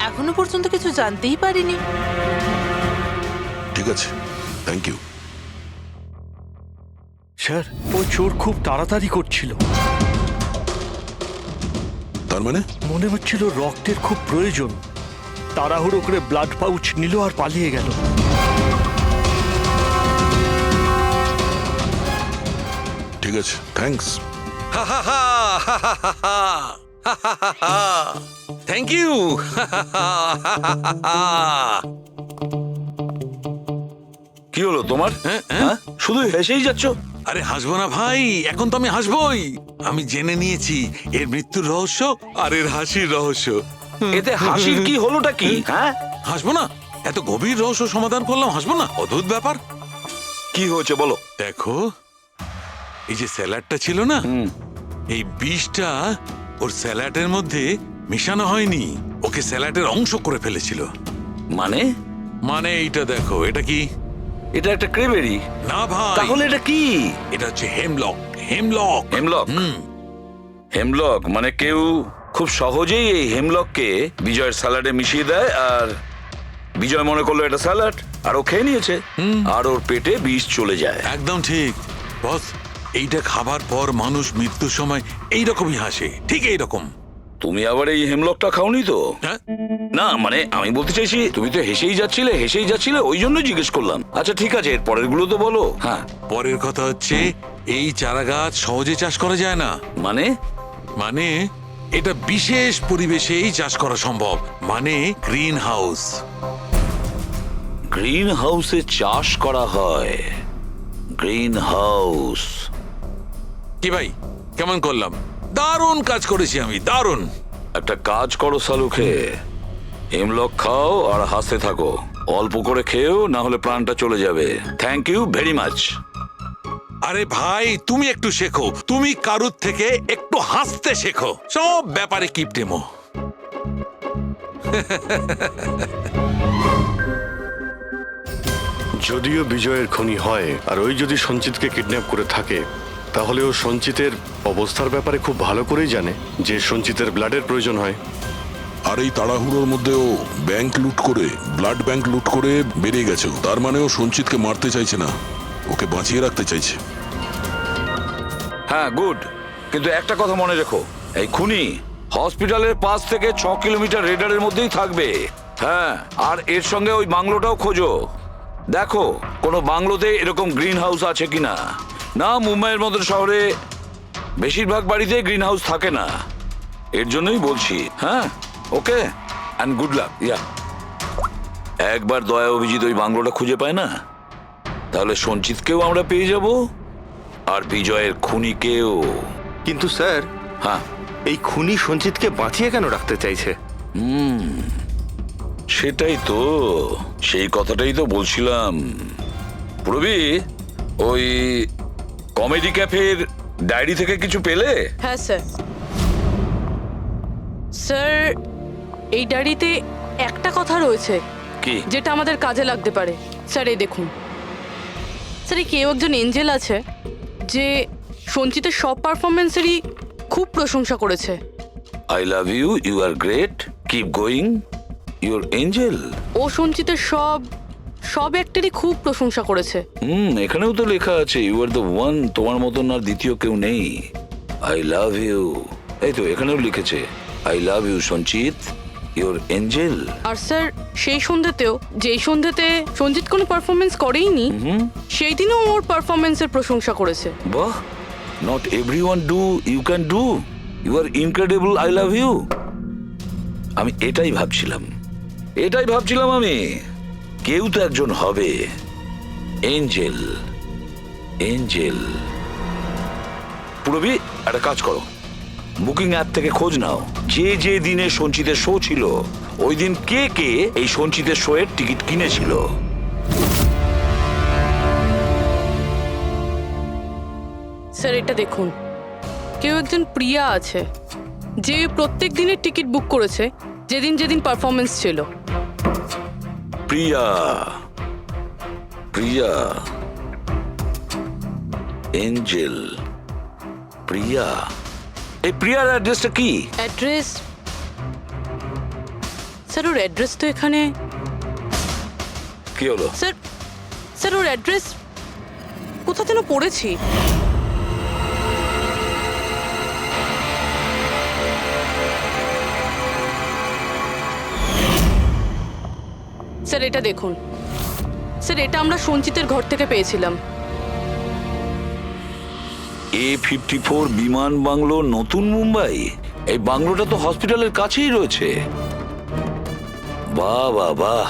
N: এখনো পর্যন্ত কিছু জানতেই পারিনি।
J: ঠিক আছে, থ্যাংক ইউ।
K: স্যার ও চোর খুব তাড়াতাড়ি করছিল,
J: তার মানে
K: মনে হচ্ছিল রক্তের খুব প্রয়োজন। তাড়াহুড়ো করে ব্লাড পাউচ নিল আর পালিয়ে গেল।
J: ঠিক আছে, থ্যাঙ্কস।
E: Thank you.
G: কি হলো তোমার? হ্যাঁ, শুধু হেসেই যাচ্ছ।
E: আরে হাসবো না ভাই, এখন তো আমি হাসবোই। আমি জেনে নিয়েছি এর মৃত্যুর রহস্য আর এর হাসির রহস্য।
G: এতে হাসির কি হলোটা কি? হ্যাঁ,
E: হাসবো না? এত গভীর রহস্য সমাধান করলাম, হাসবো না? অদ্ভুত ব্যাপার।
G: কি হয়েছে বলো।
E: দেখো, এই যে স্যালাডটা ছিল না, এই বিষটা ওর স্যালাডের মধ্যে মিশানো হয়নি, ওকে স্যালাডের অংশ করে ফেলেছিল।
G: মানে?
E: মানে এইটা দেখো, এটা কি?
G: এটা একটা ক্রেবেরি।
E: না ভাই।
G: তাহলে এটা কি?
E: এটা হচ্ছে হেমলক। হেমলক।
G: হেমলক? হেমলক মানে কেউ খুব সহজেই এই হেমলককে বিজয়ের স্যালাডে মিশিয়ে দেয়, আর বিজয় মনে করলো এটা স্যালাড, আর ও খেয়ে নিয়েছে, আর ওর পেটে বিষ চলে যায়।
E: একদম ঠিক বস। এইটা খাবার পর মানুষ মৃত্যুর সময় এইরকমই হাসে, ঠিক এইরকম।
G: তুমি আবার এই হেমলকটা খাওনি তো?
E: হ্যাঁ?
G: না মানে আমি বলতে চাইছি, তুমি তো হেসেই যাচ্ছিলে, ওই জন্য জিজ্ঞেস করলাম। আচ্ছা ঠিক আছে, এর পরের গুলো তো বলো। হ্যাঁ,
E: পরের কথা হচ্ছে এই চারা গাছ সহজে চাষ করা যায় না।
G: মানে?
E: মানে এটা বিশেষ পরিবেশেই চাষ করা সম্ভব, মানে গ্রিন হাউস।
G: গ্রিন হাউসে চাষ করা হয়? Green house?
E: কি ভাই, কেমন করলাম? দারুণ কাজ করেছি আমি, দারুণ।
G: একটা কাজ করো সালুখে, হেমলক খাও আর হাসতে থাকো। অল্প করে খেয়েও, না হলে প্রাণটা চলে যাবে। Thank you very much.
E: আরে ভাই, তুমি একটু শেখো, তুমি কারুর থেকে একটু হাসতে শেখো। সব ব্যাপারে কিপটেমো।
H: যদিও বিজয়ের খুনি হয় আর ওই যদি সঞ্চিতকে কিডন্যাপ করে থাকে, তাহলে ও সঞ্চিতের অবস্থার ব্যাপারে খুব ভালো করেই জানে যে সঞ্চিতের ব্লাডের প্রয়োজন হয়।
J: আর এই তাড়াহুড়োর মধ্যে ও ব্যাংক লুট করে, ব্লাড ব্যাংক লুট করে বেরিয়ে গেছে। তার মানে ও সঞ্চিতকে মারতে চাইছে না, ওকে বাঁচিয়ে রাখতে চাইছে।
G: হ্যাঁ, গুড। কিন্তু একটা কথা মনে রেখো, এই খুনি হসপিটালের 5 থেকে 6 কিলোমিটার রেডারের মধ্যেই থাকবে। হ্যাঁ, আর এর সঙ্গে ওই বাংলোটাও খোঁজো। দেখো কোনো বাংলোতে এরকম গ্রিন হাউস আছে কিনা। না, মুম্বাইয়ের মতো শহরে বেশিরভাগ বাড়িতে গ্রিন হাউস থাকে না। এর জন্যই বলছি। হ্যাঁ, ওকে, অ্যান্ড গুড লাক। ইয়া, একবার দয়া অভিজিৎ ওই বাংলোটা খুঁজে পায় না, তাহলে সঞ্চিতকেও আমরা পেয়ে যাব আর বিজয়ের খুনিকেও।
M: কিন্তু স্যার,
G: হ্যাঁ,
M: এই খুনি সঞ্চিতকে বাঁচিয়ে কেন রাখতে চাইছে?
G: সেটাই তো, সেই কথাটাই তো বলছিলাম। প্রবি, ওই কমেডি ক্যাফের ডায়েরি থেকে কিছু পেলে?
I: হ্যাঁ স্যার। স্যার, এই ডায়েরিতে একটা কথা রয়েছে
G: কি?
I: যেটা আমাদের কাজে লাগতে পারে। স্যার, এই দেখুন। স্যার, এই কেউ একজন এঞ্জেল আছে যে সঞ্চিতের সব পারফরমেন্সেরই খুব প্রশংসা করেছে।
G: I love you, you are great, keep going, you're angel.
I: ও সঞ্চিতের সব অ্যাক্টেরই খুব প্রশংসা করেছে।
G: এখানেও তো লেখা আছে, ইউ আর দ্য ওয়ান, তোমার মতন আর দ্বিতীয় কেউ নেই। আই লাভ ইউ, এই তো এখানেও লিখেছে, আই লাভ ইউ সঞ্চিত, ইউর এঞ্জেল।
I: আর স্যার, সেই সন্ধ্যেতেও, যেই সন্ধ্যেতে সঞ্জিত কোনো পারফরমেন্স করেইনি, সেই দিনও ওর পারফরমেন্সের প্রশংসা করেছে।
G: বাহ, not everyone do, you can do, you are incredible, I love you. আমি এটাই ভাবছিলাম আমি, কেউ তো একজন হবে এঞ্জেল। পুরবি, একটা কাজ করো, বুকিং অ্যাপ থেকে খোঁজ নাও যে দিনে সঞ্চিতের শো ছিল, ওই দিন কে এই সঞ্চিতের শো এর টিকিট কিনেছিল।
I: স্যার, এটা দেখুন, কেউ একজন প্রিয়া আছে যে প্রত্যেক দিনের টিকিট বুক করেছে যেদিন পারফরমেন্স ছিল।
G: প্রিয়া, এঞ্জেল, প্রিয়া। এই প্রিয়ার অ্যাড্রেসটা কি?
I: অ্যাড্রেস? স্যার, ওর অ্যাড্রেস তো এখানে।
G: কি হলো?
I: স্যার, ওর অ্যাড্রেস কোথা যেন পড়েছি। স্যার, এটা দেখুন। স্যার, এটা আমরা সঞ্চিতের ঘর থেকে পেয়েছিলাম।
G: A54 বিমান বাংলো, নতুন মুম্বাই। এই বাংলোটা তো হসপিটালের কাছেই রয়েছে। বাহ বাহ বাহ।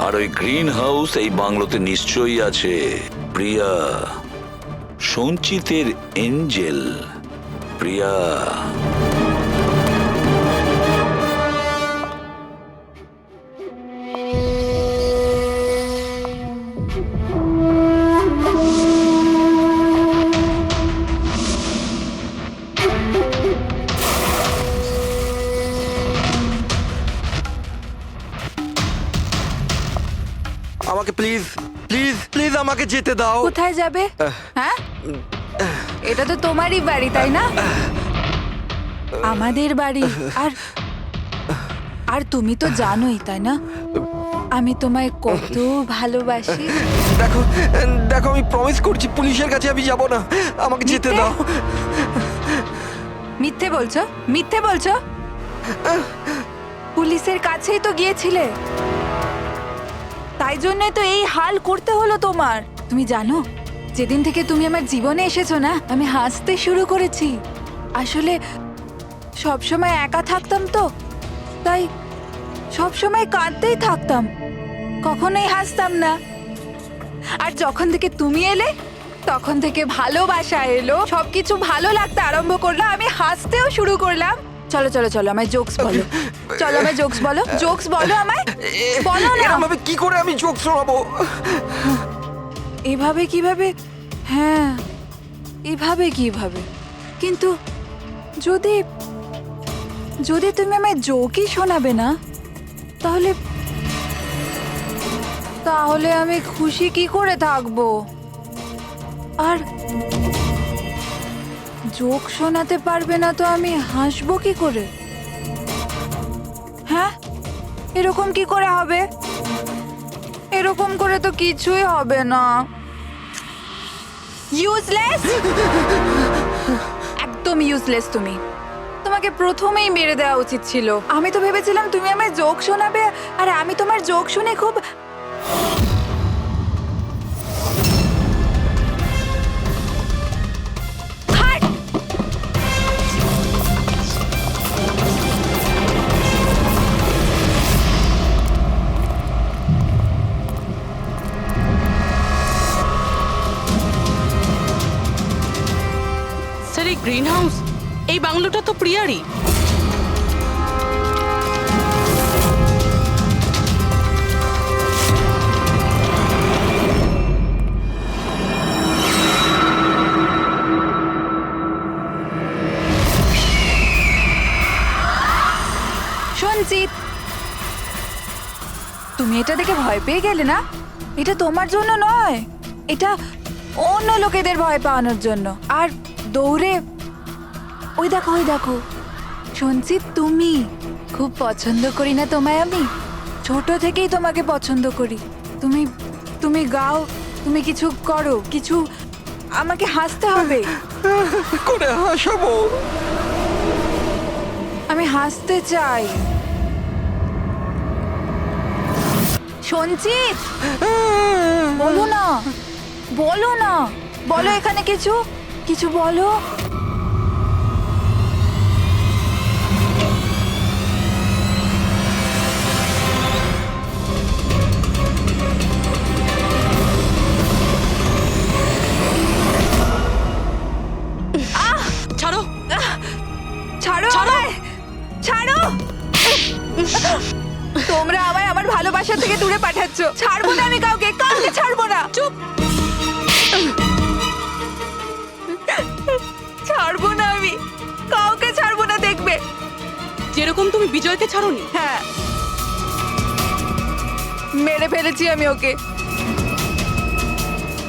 G: আর ওই গ্রিন হাউস এই বাংলোতে নিশ্চয়ই আছে। প্রিয়া, সঞ্চিতের এঞ্জেল, প্রিয়া।
O: আমাকে প্লিজ প্লিজ প্লিজ আমাকে যেতে দাও।
L: কোথায় যাবে? হ্যাঁ, এটা তো তোমারই বাড়ি, তাই না? আমাদের বাড়ি। আর তুমি তো জানোই, তাই না, আমি তোমায় কত ভালোবাসি।
O: দেখো দেখো, আমি প্রমিস করছি পুলিশের কাছে আমি যাব না, আমাকে যেতে দাও।
L: মিথ্যে বলছো? পুলিশের কাছেই তো গিয়েছিলে, তাই জন্যই তো এই হাল করতে হলো তোমার। তুমি জানো, যেদিন থেকে তুমি আমার জীবনে এসেছো না, আমি হাসতে শুরু করেছি। আসলে সবসময় একা থাকতাম তো, তাই সবসময় কাঁদতেই থাকতাম, কখনোই হাসতাম না। আর যখন থেকে তুমি এলে, তখন থেকে ভালোবাসা এলো, সবকিছু ভালো লাগতে আরম্ভ করলো, আমি হাসতেও শুরু করলাম। চলো আমায় জোকস বলো। জোকস বলো আমায়, বলো না।
O: এভাবে কি করে আমি জোক শোনাবো?
L: এভাবে কিভাবে? হ্যাঁ, এভাবে কিভাবে? কিন্তু যদি তুমি আমায় জোকই শোনাবে না, তাহলে তাহলে আমি খুশি কি করে থাকবো? আর জোক শোনাতে পারবে না তো আমি হাসবো কি করে? হ্যাঁ, এরকম কি করে হবে? এরকম করে তো কিছুই হবে না। ইউজলেস, একদম ইউজলেস তুমি। তোমাকে প্রথমেই মেরে দেওয়া উচিত ছিল। আমি তো ভেবেছিলাম তুমি আমায় জোক শোনাবে, আর আমি তোমার জোক শুনে খুব
I: স্যার, এই গ্রিন হাউস, এই বাংলোটা তো প্রিয়ারই।
L: সঞ্চিত, তুমি এটা দেখে ভয় পেয়ে গেলে না? এটা তোমার জন্য নয়, এটা অন্য লোকেদের ভয় পাওয়ানোর জন্য। আর দৌড়ে ওই দেখো, ওই দেখো সঞ্চিত, তুমি খুব পছন্দ করি না তোমায় আমি? ছোট থেকেই তোমাকে পছন্দ করি। তুমি তুমি গাও, তুমি কিছু করো, কিছু আমাকে হাসতে হবে।
O: করে হাসাবো?
L: আমি হাসতে চাই। সঞ্চিত, বলো না, বলো না, বলো এখানে কিছু কিছু বলো।
I: ছাড়ো,
L: ছাড়ো আমায়, ছাড়ো। তোমরা আমায় আমার ভালোবাসা থেকে দূরে পাঠাচ্ছ। ছাড়বো না আমি কাউকে, কাউকে ছাড়বো না।
I: চুপ।
L: ছাড়বো না আমি, কাউকে ছাড়বো না, দেখবে।
I: যেরকম তুমি বিজয়কে ছাড়োনি।
L: হ্যাঁ, মেরে ফেলেছি আমি ওকে।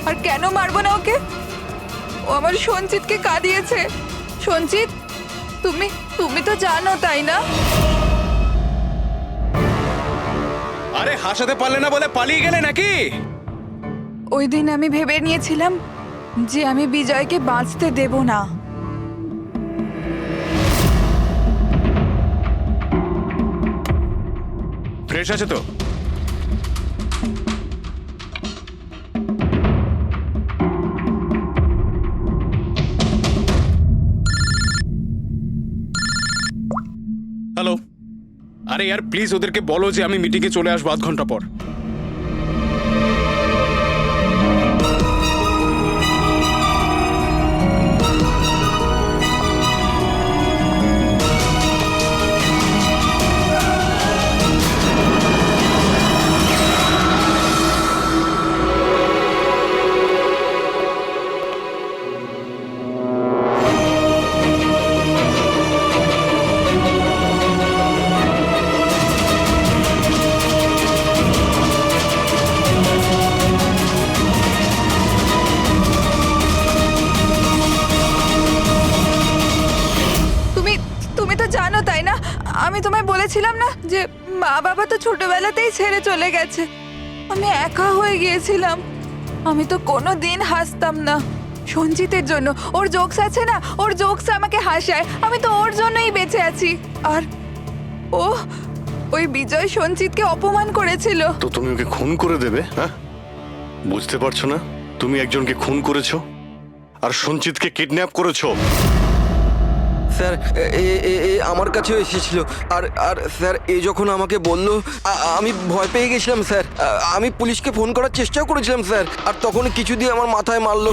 L: আর কেন মারবো না ওকে? ও আমার সঞ্চিতকে কাঁদিয়েছে। সঞ্চিত, তুমি তুমি তো জানো, তাই না?
B: আরে হাসাতে পারলে না বলে পালিয়ে গেলে নাকি?
L: ওই দিন আমি ভেবে নিয়েছিলাম যে আমি বিজয়কে বাঁচতে দেব না।
B: ফ্রেশ আছে তো? হ্যালো, আরে यार প্লিজ ওদেরকে বলো যে আমি মিটিংয়ে চলে আসবো আধ ঘন্টা পর।
L: জানো তাই না, আমি তোমায় বলেছিলাম না যে মা বাবা তো ছোটবেলাতেই ছেড়ে চলে গেছে। আমি একা হয়ে গিয়েছিলাম। আমি তো কোনো দিন হাসতাম না সঞ্জিতের জন্য। ওর জোকস আছে না, ওর জোকস আমাকে হাসায়। আমি তো ওর জন্যই বেঁচে আছি। আর ও ওই বিজয় সঞ্জিতকে অপমান করেছিল।
H: তো তুমি ওকে খুন করে দেবে? হ্যাঁ, বুঝতে পারছো না? তুমি একজনকে খুন করেছো আর সঞ্জিতকে কিডন্যাপ করেছো।
O: স্যার, আমার কাছেও এসেছিল। আর আর স্যার, যখন আমাকে বলল, আমি ভয় পেয়ে গেছিলাম স্যার। আমি পুলিশকে ফোন করার চেষ্টাও করেছিলাম স্যার। আর তখন কিছু দিয়ে আমার মাথায় মারলো।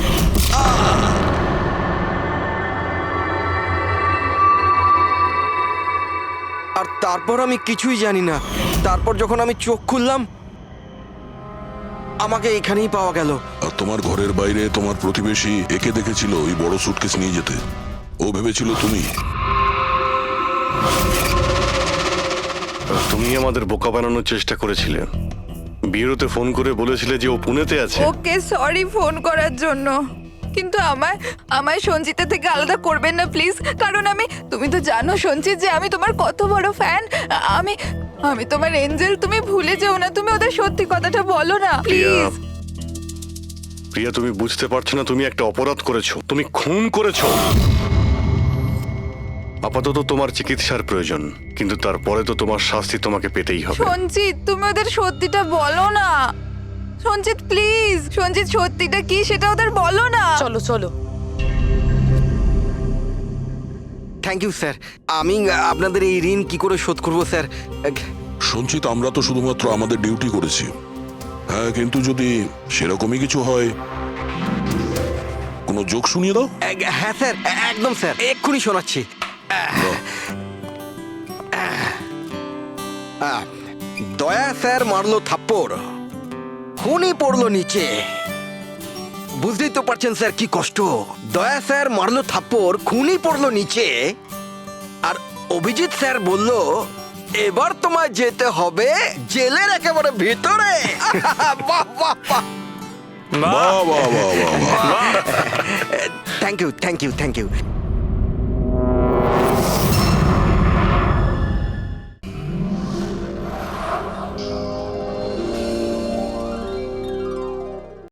O: আর তারপর আমি কিছুই জানি না। তারপর যখন আমি চোখ খুললাম, আমাকে এখানেই পাওয়া গেল।
J: আর তোমার ঘরের বাইরে তোমার প্রতিবেশী একে দেখেছিল ওই বড় সুটকেস নিয়ে যেতে। ও ভেবেছিল তুমি।
H: তুমি আমাদের বোকা বানানোর চেষ্টা করেছিলে। বিয়েরোতে ফোন করে বলেছিলে যে ও পুনেতে আছে।
L: ওকে সরি ফোন করার জন্য, কিন্তু আমায় সঞ্চিতা থেকে আলাদা করবেন না প্লিজ, কারণ তুমি তো জানো সঞ্চিত যে আমি তোমার কত বড় ফ্যান। আমি তোমার এঞ্জেল, তুমি ভুলে যেও না, তুমি ওদের সত্যি কথাটা বলো না
H: প্রিয়া,
L: প্লিজ।
H: প্রিয়া তুমি বুঝতে পারছো না, তুমি একটা অপরাধ করেছো, তুমি খুন করেছো। আপাতত তোমার চিকিৎসার প্রয়োজন, কিন্তু তারপরে তো তোমার শাস্তি তোমাকে পেতেই হবে।
L: সঞ্চিত তুমি ওদের সত্যিটা বলো না। সঞ্চিত প্লিজ, সঞ্চিত সত্যিটা কি সেটা ওদের বলো না।
I: চলো চলো।
O: Thank you sir. আমি আপনাদের এই ঋণ কি করে শোধ করব স্যার?
J: সঞ্চিত, আমরা তো শুধুমাত্র আমাদের ডিউটি করেছি। হ্যাঁ, কিন্তু যদি সেরকমই কিছু হয়, কোনো জোক শুনিয়ে দাও।
O: হ্যাঁ স্যার, একদম স্যার, এক্ষুনি শোনাচ্ছি। দয়া স্যার মারলো থাপ্পড়, খুনি পড়লো নিচে। বুঝতেই তো পারছেন স্যার কি কষ্ট। দয়া স্যার মারলো থাপ্পড়, খুনি পড়লো নিচে, আর অভিজিৎ স্যার বলল এবার তোমায় যেতে হবে জেলের একেবারে ভিতরে। বাহ বাহ বাহ।
J: বাহ বাহ বাহ বাহ বাহ।
O: Thank you thank you thank you.